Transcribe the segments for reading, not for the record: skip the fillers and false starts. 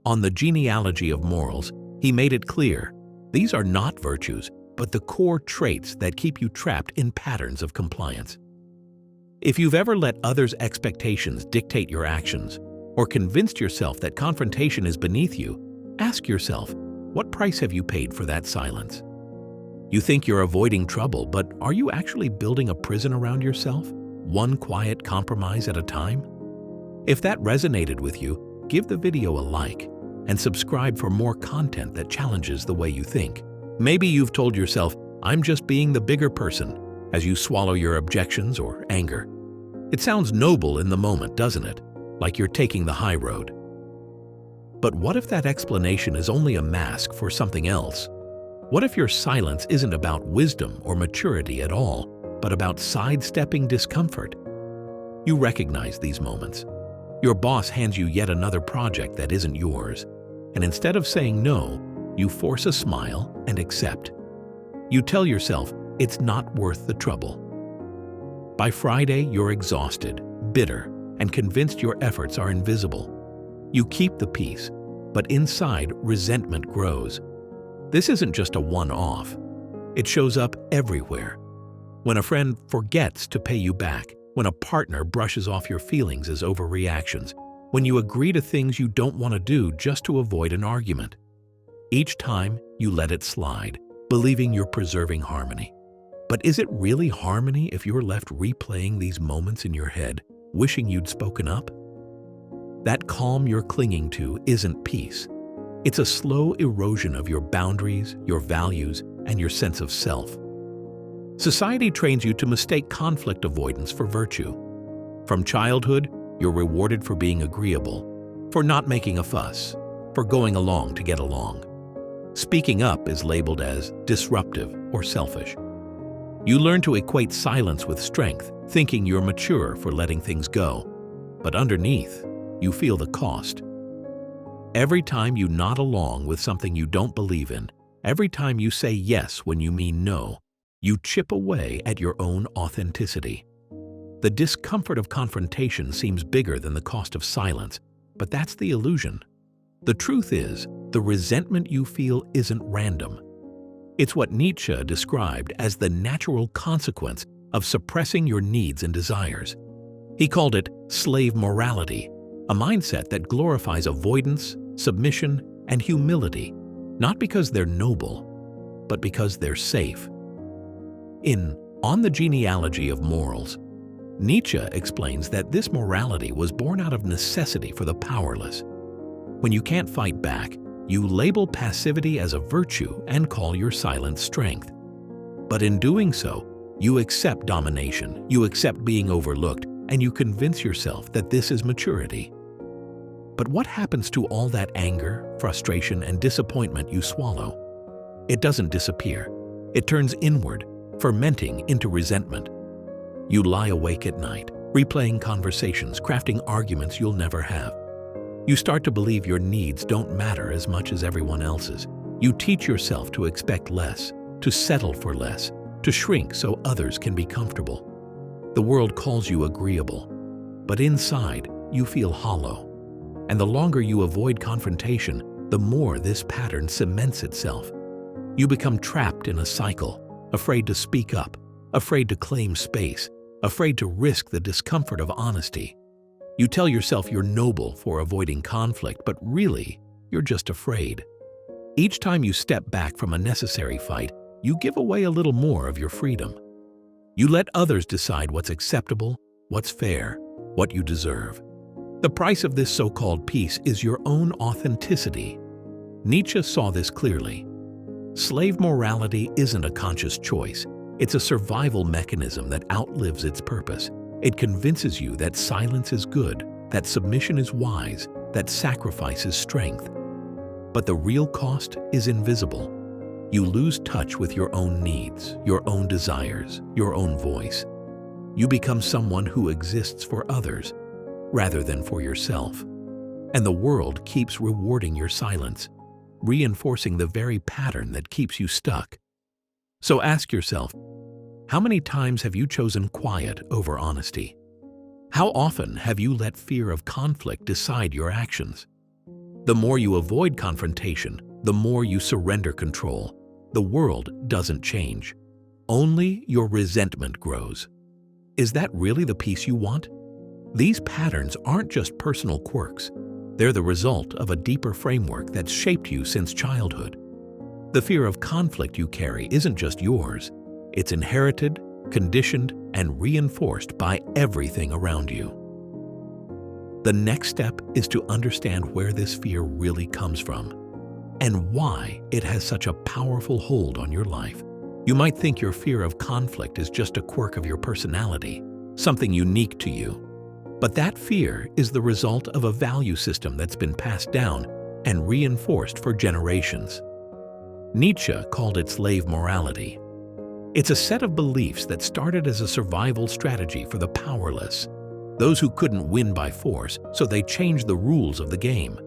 On the Genealogy of Morals, he made it clear, these are not virtues, but the core traits that keep you trapped in patterns of compliance. If you've ever let others' expectations dictate your actions, or convinced yourself that confrontation is beneath you, ask yourself, what price have you paid for that silence? You think you're avoiding trouble, but are you actually building a prison around yourself, one quiet compromise at a time? If that resonated with you, give the video a like and subscribe for more content that challenges the way you think. Maybe you've told yourself, I'm just being the bigger person, as you swallow your objections or anger. It sounds noble in the moment, doesn't it? Like you're taking the high road. But what if that explanation is only a mask for something else? What if your silence isn't about wisdom or maturity at all, but about sidestepping discomfort? You recognize these moments. Your boss hands you yet another project that isn't yours, and instead of saying no, you force a smile and accept. You tell yourself it's not worth the trouble. By Friday, you're exhausted, bitter, and convinced your efforts are invisible. You keep the peace, but inside, resentment grows. This isn't just a one-off. It shows up everywhere. When a friend forgets to pay you back, when a partner brushes off your feelings as overreactions, when you agree to things you don't want to do just to avoid an argument. Each time, you let it slide, believing you're preserving harmony. But is it really harmony if you're left replaying these moments in your head, wishing you'd spoken up? That calm you're clinging to isn't peace. It's a slow erosion of your boundaries, your values, and your sense of self. Society trains you to mistake conflict avoidance for virtue. From childhood, you're rewarded for being agreeable, for not making a fuss, for going along to get along. Speaking up is labeled as disruptive or selfish. You learn to equate silence with strength, thinking you're mature for letting things go. But underneath, you feel the cost. Every time you nod along with something you don't believe in, every time you say yes when you mean no, you chip away at your own authenticity. The discomfort of confrontation seems bigger than the cost of silence, but that's the illusion. The truth is, the resentment you feel isn't random. It's what Nietzsche described as the natural consequence of suppressing your needs and desires. He called it slave morality, a mindset that glorifies avoidance, submission, and humility, not because they're noble, but because they're safe. On the Genealogy of Morals, Nietzsche explains that this morality was born out of necessity for the powerless. When you can't fight back, you label passivity as a virtue and call your silence strength. But in doing so, you accept domination, you accept being overlooked, and you convince yourself that this is maturity. But what happens to all that anger, frustration, and disappointment you swallow? It doesn't disappear. It turns inward, fermenting into resentment. You lie awake at night, replaying conversations, crafting arguments you'll never have. You start to believe your needs don't matter as much as everyone else's. You teach yourself to expect less, to settle for less, to shrink so others can be comfortable. The world calls you agreeable, but inside you feel hollow. And the longer you avoid confrontation, the more this pattern cements itself. You become trapped in a cycle, afraid to speak up, afraid to claim space, afraid to risk the discomfort of honesty. You tell yourself you're noble for avoiding conflict, but really, you're just afraid. Each time you step back from a necessary fight, you give away a little more of your freedom. You let others decide what's acceptable, what's fair, what you deserve. The price of this so-called peace is your own authenticity. Nietzsche saw this clearly. Slave morality isn't a conscious choice. It's a survival mechanism that outlives its purpose. It convinces you that silence is good, that submission is wise, that sacrifice is strength. But the real cost is invisible. You lose touch with your own needs, your own desires, your own voice. You become someone who exists for others, rather than for yourself. And the world keeps rewarding your silence, reinforcing the very pattern that keeps you stuck. So ask yourself, how many times have you chosen quiet over honesty? How often have you let fear of conflict decide your actions? The more you avoid confrontation, the more you surrender control. The world doesn't change. Only your resentment grows. Is that really the peace you want? These patterns aren't just personal quirks. They're the result of a deeper framework that's shaped you since childhood. The fear of conflict you carry isn't just yours. It's inherited, conditioned, and reinforced by everything around you. The next step is to understand where this fear really comes from and why it has such a powerful hold on your life. You might think your fear of conflict is just a quirk of your personality, something unique to you. But that fear is the result of a value system that's been passed down and reinforced for generations. Nietzsche called it slave morality. It's a set of beliefs that started as a survival strategy for the powerless, those who couldn't win by force, so they changed the rules of the game.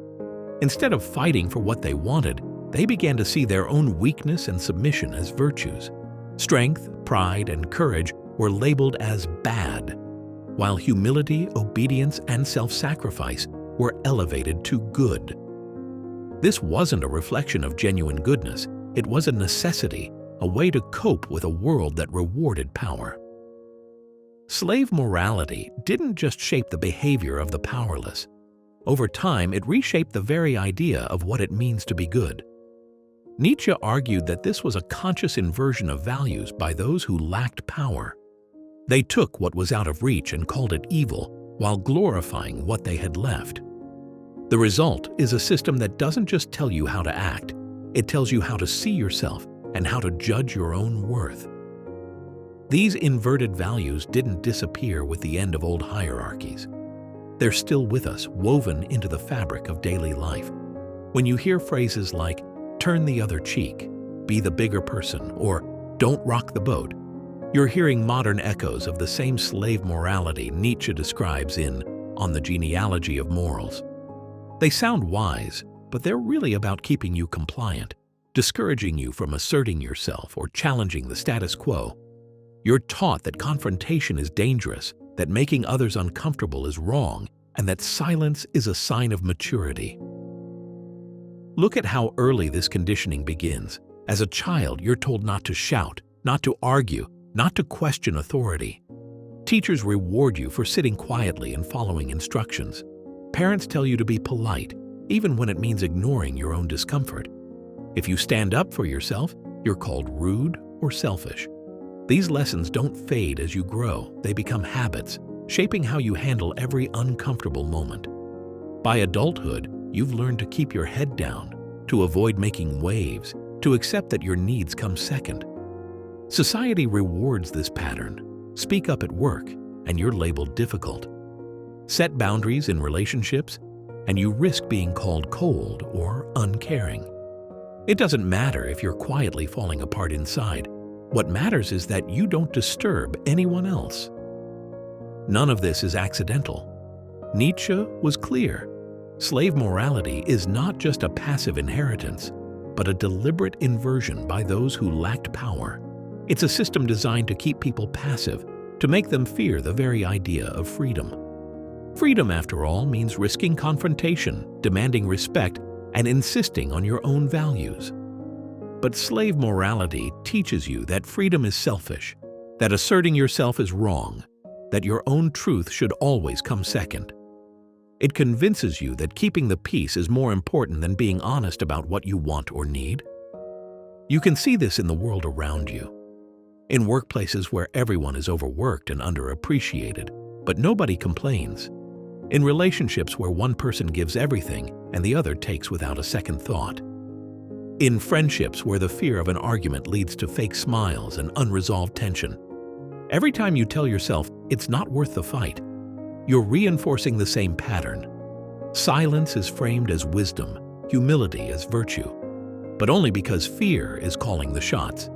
Instead of fighting for what they wanted, they began to see their own weakness and submission as virtues. Strength, pride, and courage were labeled as bad, while humility, obedience, and self-sacrifice were elevated to good. This wasn't a reflection of genuine goodness. It was a necessity, a way to cope with a world that rewarded power. Slave morality didn't just shape the behavior of the powerless. Over time, it reshaped the very idea of what it means to be good. Nietzsche argued that this was a conscious inversion of values by those who lacked power. They took what was out of reach and called it evil, while glorifying what they had left. The result is a system that doesn't just tell you how to act, it tells you how to see yourself and how to judge your own worth. These inverted values didn't disappear with the end of old hierarchies. They're still with us, woven into the fabric of daily life. When you hear phrases like, "turn the other cheek," "be the bigger person," or "don't rock the boat," you're hearing modern echoes of the same slave morality Nietzsche describes in On the Genealogy of Morals. They sound wise, but they're really about keeping you compliant, discouraging you from asserting yourself or challenging the status quo. You're taught that confrontation is dangerous, that making others uncomfortable is wrong, and that silence is a sign of maturity. Look at how early this conditioning begins. As a child, you're told not to shout, not to argue, not to question authority. Teachers reward you for sitting quietly and following instructions. Parents tell you to be polite, even when it means ignoring your own discomfort. If you stand up for yourself, you're called rude or selfish. These lessons don't fade as you grow, they become habits, shaping how you handle every uncomfortable moment. By adulthood, you've learned to keep your head down, to avoid making waves, to accept that your needs come second. Society rewards this pattern. Speak up at work, and you're labeled difficult. Set boundaries in relationships, and you risk being called cold or uncaring. It doesn't matter if you're quietly falling apart inside. What matters is that you don't disturb anyone else. None of this is accidental. Nietzsche was clear. Slave morality is not just a passive inheritance, but a deliberate inversion by those who lacked power. It's a system designed to keep people passive, to make them fear the very idea of freedom. Freedom, after all, means risking confrontation, demanding respect, and insisting on your own values. But slave morality teaches you that freedom is selfish, that asserting yourself is wrong, that your own truth should always come second. It convinces you that keeping the peace is more important than being honest about what you want or need. You can see this in the world around you. In workplaces where everyone is overworked and underappreciated, but nobody complains. In relationships where one person gives everything and the other takes without a second thought. In friendships where the fear of an argument leads to fake smiles and unresolved tension. Every time you tell yourself it's not worth the fight, you're reinforcing the same pattern. Silence is framed as wisdom, humility as virtue, but only because fear is calling the shots.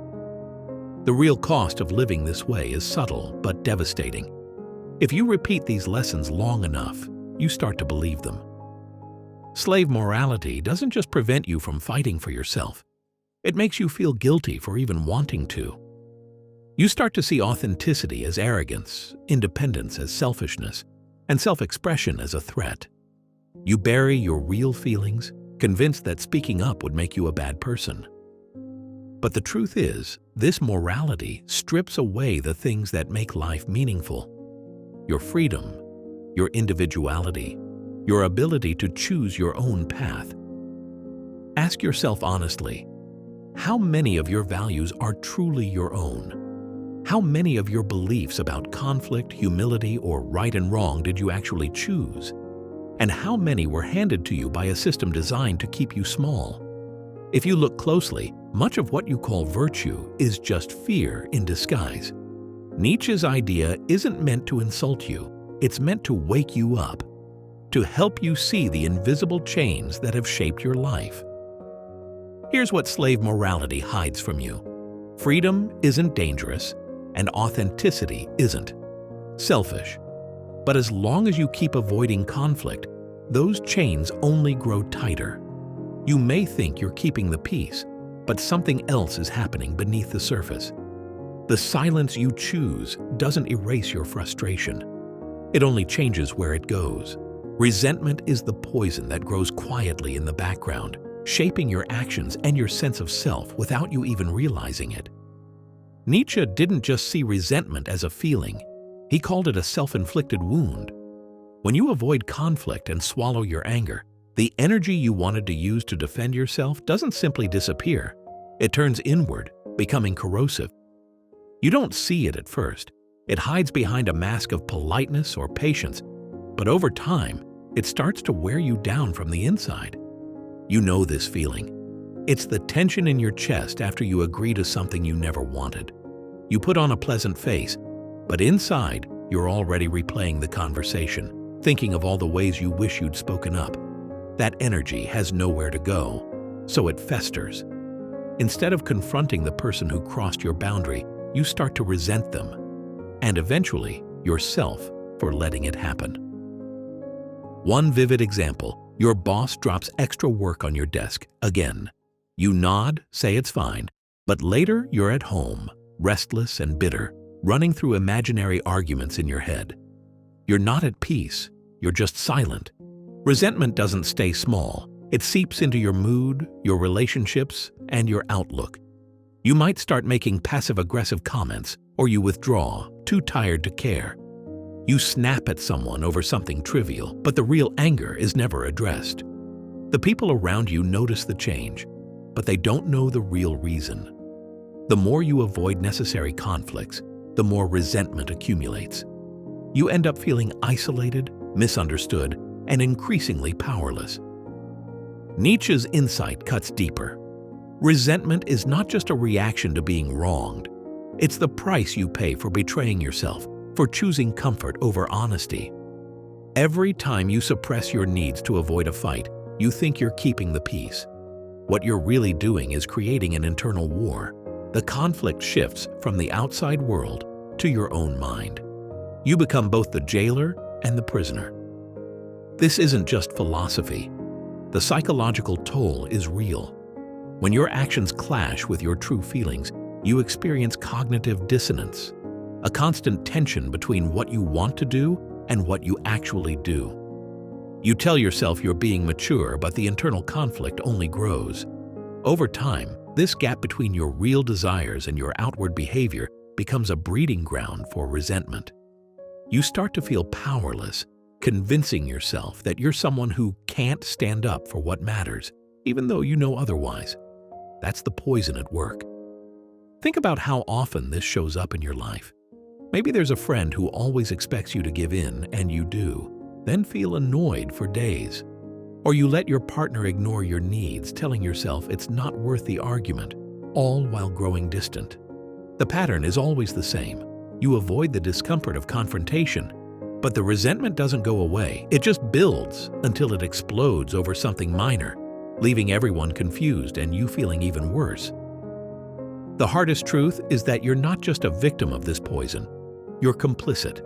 The real cost of living this way is subtle but devastating. If you repeat these lessons long enough, you start to believe them. Slave morality doesn't just prevent you from fighting for yourself. It makes you feel guilty for even wanting to. You start to see authenticity as arrogance, independence as selfishness, and self-expression as a threat. You bury your real feelings, convinced that speaking up would make you a bad person. But the truth is, this morality strips away the things that make life meaningful. Your freedom, your individuality, your ability to choose your own path. Ask yourself honestly, how many of your values are truly your own? How many of your beliefs about conflict, humility, or right and wrong did you actually choose? And how many were handed to you by a system designed to keep you small? If you look closely, much of what you call virtue is just fear in disguise. Nietzsche's idea isn't meant to insult you, it's meant to wake you up, to help you see the invisible chains that have shaped your life. Here's what slave morality hides from you. Freedom isn't dangerous, and authenticity isn't selfish. But as long as you keep avoiding conflict, those chains only grow tighter. You may think you're keeping the peace, but something else is happening beneath the surface. The silence you choose doesn't erase your frustration. It only changes where it goes. Resentment is the poison that grows quietly in the background, shaping your actions and your sense of self without you even realizing it. Nietzsche didn't just see resentment as a feeling, he called it a self-inflicted wound. When you avoid conflict and swallow your anger, the energy you wanted to use to defend yourself doesn't simply disappear. It turns inward, becoming corrosive. You don't see it at first. It hides behind a mask of politeness or patience, but over time, it starts to wear you down from the inside. You know this feeling. It's the tension in your chest after you agree to something you never wanted. You put on a pleasant face, but inside, you're already replaying the conversation, thinking of all the ways you wish you'd spoken up. That energy has nowhere to go, so it festers. Instead of confronting the person who crossed your boundary, you start to resent them, and eventually, yourself for letting it happen. One vivid example, your boss drops extra work on your desk again. You nod, say it's fine, but later you're at home, restless and bitter, running through imaginary arguments in your head. You're not at peace, you're just silent. Resentment doesn't stay small. It seeps into your mood, your relationships, and your outlook. You might start making passive-aggressive comments, or you withdraw, too tired to care. You snap at someone over something trivial, but the real anger is never addressed. The people around you notice the change, but they don't know the real reason. The more you avoid necessary conflicts, the more resentment accumulates. You end up feeling isolated, misunderstood, and increasingly powerless. Nietzsche's insight cuts deeper. Resentment is not just a reaction to being wronged. It's the price you pay for betraying yourself, for choosing comfort over honesty. Every time you suppress your needs to avoid a fight, you think you're keeping the peace. What you're really doing is creating an internal war. The conflict shifts from the outside world to your own mind. You become both the jailer and the prisoner. This isn't just philosophy. The psychological toll is real. When your actions clash with your true feelings, you experience cognitive dissonance, a constant tension between what you want to do and what you actually do. You tell yourself you're being mature, but the internal conflict only grows. Over time, this gap between your real desires and your outward behavior becomes a breeding ground for resentment. You start to feel powerless, convincing yourself that you're someone who can't stand up for what matters, even though you know otherwise. That's the poison at work. Think about how often this shows up in your life. Maybe there's a friend who always expects you to give in, and you do, then feel annoyed for days. Or you let your partner ignore your needs, telling yourself it's not worth the argument, all while growing distant. The pattern is always the same. You avoid the discomfort of confrontation, but the resentment doesn't go away. It just builds until it explodes over something minor, leaving everyone confused and you feeling even worse. The hardest truth is that you're not just a victim of this poison, you're complicit.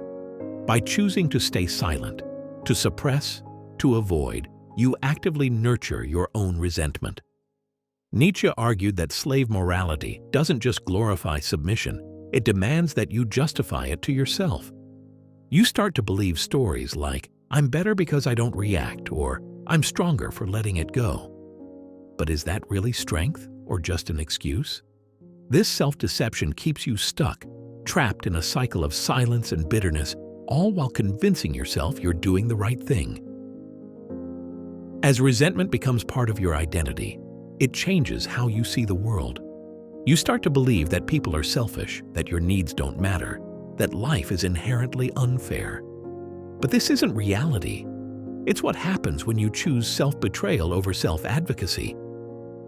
By choosing to stay silent, to suppress, to avoid, you actively nurture your own resentment. Nietzsche argued that slave morality doesn't just glorify submission, it demands that you justify it to yourself. You start to believe stories like, "I'm better because I don't react," or "I'm stronger for letting it go." But is that really strength or just an excuse? This self-deception keeps you stuck, trapped in a cycle of silence and bitterness, all while convincing yourself you're doing the right thing. As resentment becomes part of your identity, it changes how you see the world. You start to believe that people are selfish, that your needs don't matter, that life is inherently unfair. But this isn't reality. It's what happens when you choose self-betrayal over self-advocacy.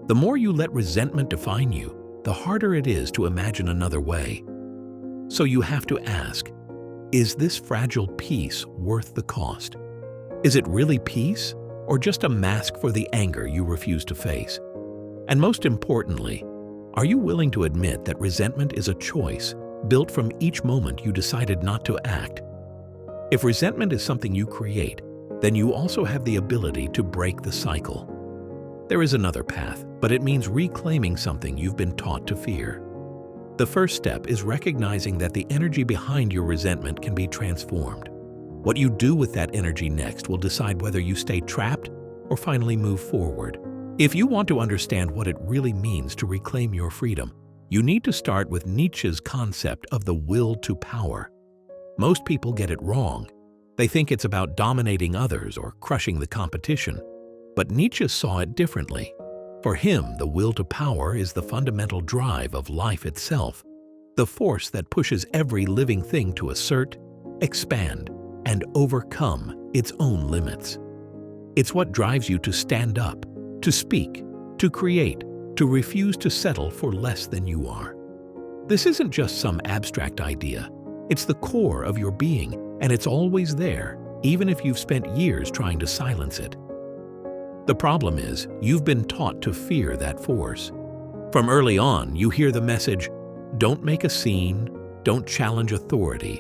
The more you let resentment define you, the harder it is to imagine another way. So you have to ask, is this fragile peace worth the cost? Is it really peace, or just a mask for the anger you refuse to face? And most importantly, are you willing to admit that resentment is a choice built from each moment you decided not to act? If resentment is something you create, then you also have the ability to break the cycle. There is another path, but it means reclaiming something you've been taught to fear. The first step is recognizing that the energy behind your resentment can be transformed. What you do with that energy next will decide whether you stay trapped or finally move forward. If you want to understand what it really means to reclaim your freedom, you need to start with Nietzsche's concept of the will to power. Most people get it wrong. They think it's about dominating others or crushing the competition. But Nietzsche saw it differently. For him, the will to power is the fundamental drive of life itself, the force that pushes every living thing to assert, expand, and overcome its own limits. It's what drives you to stand up, to speak, to create, to refuse to settle for less than you are. This isn't just some abstract idea. It's the core of your being, and it's always there, even if you've spent years trying to silence it. The problem is, you've been taught to fear that force. From early on, you hear the message, don't make a scene, don't challenge authority,